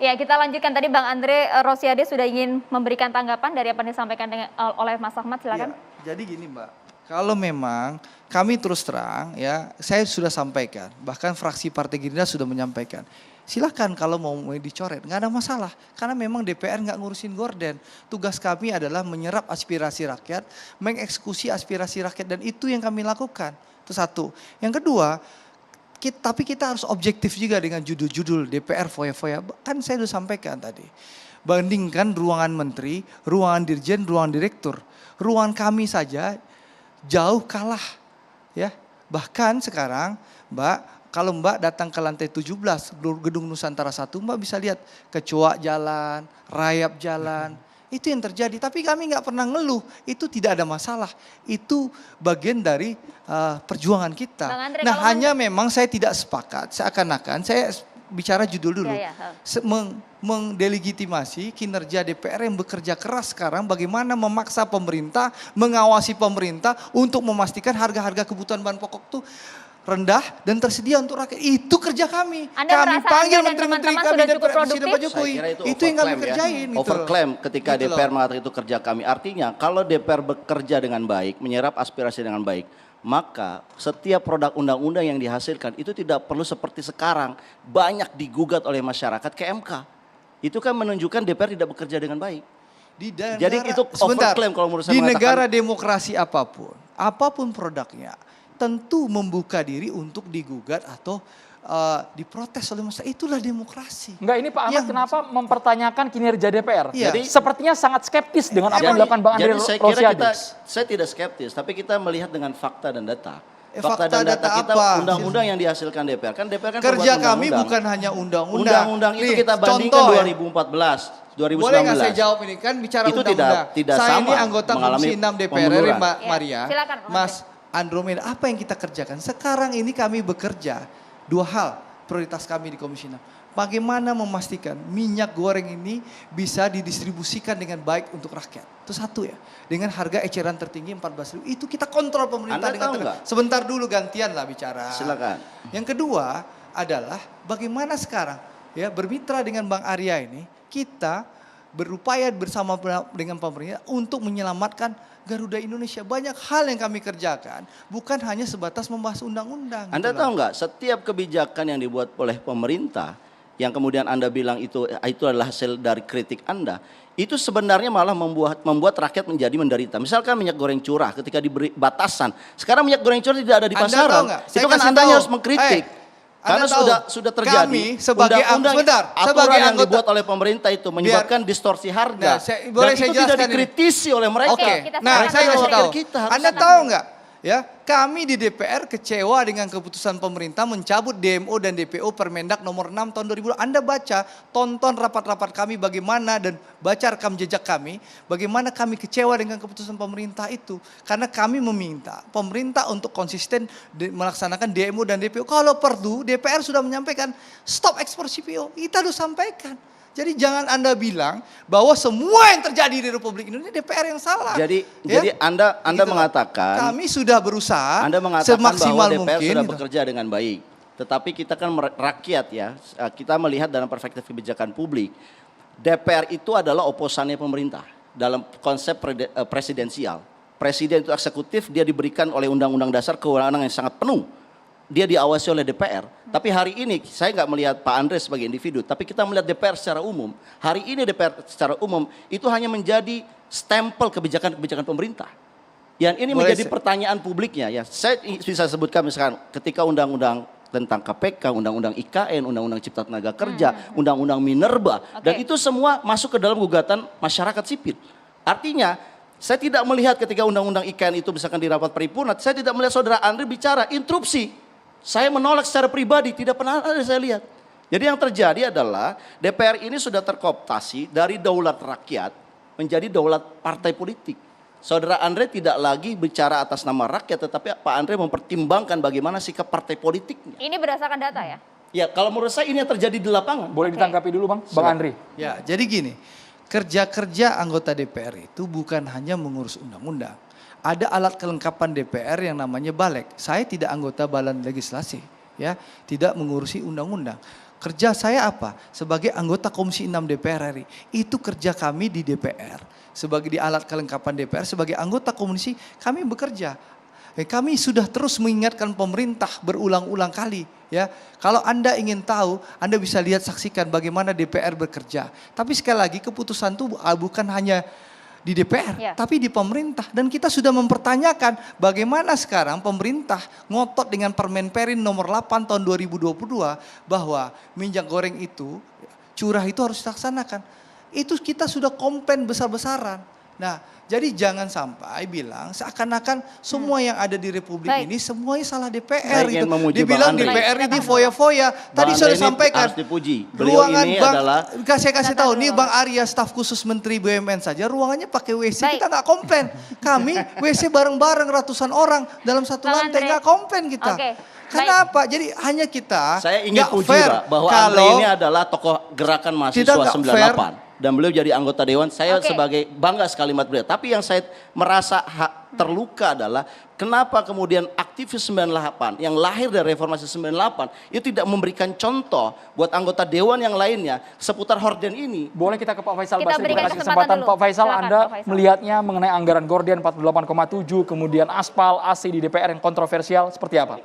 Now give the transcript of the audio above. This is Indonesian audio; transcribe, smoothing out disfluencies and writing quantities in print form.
Ya, kita lanjutkan tadi Bang Andre Rosiade sudah ingin memberikan tanggapan dari apa yang disampaikan oleh Mas Ahmad, silakan. Ya, jadi gini Mbak, kalau memang kami terus terang ya, saya sudah sampaikan, bahkan fraksi Partai Gerindra sudah menyampaikan. Silakan kalau mau dicoret, nggak ada masalah. Karena memang DPR nggak ngurusin gorden. Tugas kami adalah menyerap aspirasi rakyat, mengeksekusi aspirasi rakyat, dan itu yang kami lakukan. Itu satu. Yang kedua, tapi kita harus objektif juga dengan judul-judul DPR foya-foya. Kan saya sudah sampaikan tadi. Bandingkan ruangan menteri, ruangan dirjen, ruangan direktur. Ruangan kami saja jauh kalah. Ya, bahkan sekarang Mbak, kalau Mbak datang ke lantai 17 gedung Nusantara 1, Mbak bisa lihat kecoak jalan, rayap jalan. Itu yang terjadi, tapi kami nggak pernah ngeluh. Itu tidak ada masalah. Itu bagian dari perjuangan kita. Andre, nah hanya memang saya tidak sepakat, seakan-akan saya bicara judul dulu. Mendelegitimasi kinerja DPR yang bekerja keras sekarang, bagaimana memaksa pemerintah, mengawasi pemerintah untuk memastikan harga-harga kebutuhan bahan pokok itu rendah dan tersedia untuk rakyat. Itu kerja kami. Kami panggil menteri-menteri kami dan Presiden Pak Jokowi. Itu yang kami kerjain. Ya. Overclaim ketika gitu DPR mengatakan itu kerja kami. Artinya kalau DPR bekerja dengan baik, menyerap aspirasi dengan baik, maka setiap produk undang-undang yang dihasilkan itu tidak perlu seperti sekarang banyak digugat oleh masyarakat ke MK. Itu kan menunjukkan DPR tidak bekerja dengan baik. Jadi itu overclaim kalau menurut saya. Di negara demokrasi apapun produknya, tentu membuka diri untuk digugat atau diprotes oleh masyarakat. Itulah demokrasi. Enggak, ini Pak Ahmad kenapa mempertanyakan kinerja DPR? Iya. Jadi sepertinya sangat skeptis dengan apa yang dilakukan Bang Andre Rosiade. Saya tidak skeptis, tapi kita melihat dengan fakta dan data. Fakta dan data kita, undang-undang yang dihasilkan DPR. Kan DPR kan kerja kami bukan hanya undang-undang. Undang-undang itu kita bandingkan 2014, 2019. Boleh nggak saya jawab ini? Kan bicara itu undang-undang. Tidak Saya sama ini anggota Komisi 6 DPR RI, Mbak Maria. Silakan, Mas Andromeda, apa yang kita kerjakan? Sekarang ini kami bekerja dua hal prioritas kami di Komisi 6. Bagaimana memastikan minyak goreng ini bisa didistribusikan dengan baik untuk rakyat. Itu satu ya. Dengan harga eceran tertinggi 14.000. Itu kita kontrol pemerintah. Anda tahu nggak? Sebentar dulu gantian lah bicara. Silakan. Yang kedua adalah bagaimana sekarang ya bermitra dengan Bang Arya ini kita berupaya bersama dengan pemerintah untuk menyelamatkan Garuda Indonesia. Banyak hal yang kami kerjakan, bukan hanya sebatas membahas undang-undang. Anda tahu nggak, setiap kebijakan yang dibuat oleh pemerintah, yang kemudian Anda bilang itu adalah hasil dari kritik Anda, itu sebenarnya malah membuat rakyat menjadi menderita. Misalkan minyak goreng curah ketika diberi batasan, sekarang minyak goreng curah tidak ada di pasaran. Itu kan Anda harus mengkritik. Karena sudah terjadi kami sebagai aturan yang dibuat oleh pemerintah itu menyebabkan distorsi harga. Boleh saya jelaskan tidak dikritisi oleh mereka. Oke. Nah, saya kasih tahu. Anda tahu nggak? Ya, kami di DPR kecewa dengan keputusan pemerintah mencabut DMO dan DPO Permendak nomor 6 tahun 2000. Anda baca, tonton rapat-rapat kami bagaimana dan baca rekam jejak kami, bagaimana kami kecewa dengan keputusan pemerintah itu. Karena kami meminta pemerintah untuk konsisten melaksanakan DMO dan DPO. Kalau perlu, DPR sudah menyampaikan stop ekspor CPO. Kita sudah sampaikan. Jadi jangan Anda bilang bahwa semua yang terjadi di Republik Indonesia DPR yang salah. Jadi Anda mengatakan kami sudah berusaha Anda mengatakan semaksimal bahwa DPR mungkin sudah bekerja dengan baik. Tetapi kita kan rakyat ya, kita melihat dalam perspektif kebijakan publik. DPR itu adalah oposannya pemerintah dalam konsep presidensial. Presiden itu eksekutif, dia diberikan oleh Undang-Undang Dasar kewenangan yang sangat penuh. Dia diawasi oleh DPR. Tapi hari ini saya nggak melihat Pak Andre sebagai individu, tapi kita melihat DPR secara umum. Hari ini DPR secara umum itu hanya menjadi stempel kebijakan-kebijakan pemerintah. Yang ini menjadi pertanyaan publiknya. Ya, saya bisa sebutkan misalkan ketika undang-undang tentang KPK, undang-undang IKN, undang-undang Cipta Tenaga Kerja, undang-undang Minerba, dan itu semua masuk ke dalam gugatan masyarakat sipil. Artinya saya tidak melihat ketika undang-undang IKN itu misalkan di rapat paripurna, saya tidak melihat saudara Andre bicara interupsi. Saya menolak secara pribadi, tidak pernah ada saya lihat. Jadi yang terjadi adalah DPR ini sudah terkooptasi dari daulat rakyat menjadi daulat partai politik. Saudara Andre tidak lagi bicara atas nama rakyat, tetapi Pak Andre mempertimbangkan bagaimana sikap partai politiknya. Ini berdasarkan data ya? Ya, kalau menurut saya ini yang terjadi di lapangan. Boleh ditanggapi dulu Bang Andre? Ya, jadi gini, kerja-kerja anggota DPR itu bukan hanya mengurus undang-undang. Ada alat kelengkapan DPR yang namanya Balek. Saya tidak anggota Badan Legislasi, ya, tidak mengurusi undang-undang. Kerja saya apa? Sebagai anggota Komisi 6 DPR RI. Itu kerja kami di DPR. Sebagai di alat kelengkapan DPR, sebagai anggota komisi kami bekerja. Kami sudah terus mengingatkan pemerintah berulang-ulang kali. Ya, kalau Anda ingin tahu, Anda bisa lihat saksikan bagaimana DPR bekerja. Tapi sekali lagi keputusan itu bukan hanya di DPR, tapi di pemerintah. Dan kita sudah mempertanyakan bagaimana sekarang pemerintah ngotot dengan Permen Perin nomor 8 tahun 2022 bahwa minyak goreng itu, curah itu harus dilaksanakan. Itu kita sudah komplain besar-besaran. Nah, jadi jangan sampai bilang seakan-akan semua yang ada di Republik ini semuanya salah DPR itu. Dibilang DPR ini foya-foya. Tadi sudah sampaikan. Harus dipuji. Beliau ini adalah saya kasih tahu nih Bang Arya, staf khusus Menteri BUMN saja ruangannya pakai WC, kita nggak komplain. Kami WC bareng-bareng ratusan orang dalam satu lantai, nggak komplain kita. Kenapa? Jadi hanya kita. Saya ingin puji Pak, bahwa Andre ini adalah tokoh gerakan mahasiswa 98. Dan beliau jadi anggota dewan, saya sebagai bangga sekali mat beliau. Tapi yang saya merasa terluka adalah kenapa kemudian aktivis 98 yang lahir dari reformasi 98 itu tidak memberikan contoh buat anggota dewan yang lainnya seputar horden ini. Boleh kita ke Pak Faisal Kita Basri, berikan kesempatan dulu. Pak Faisal. Silakan, Anda Pak Faisal. melihatnya mengenai anggaran gorden 48,7, kemudian aspal, AC di DPR yang kontroversial, seperti apa?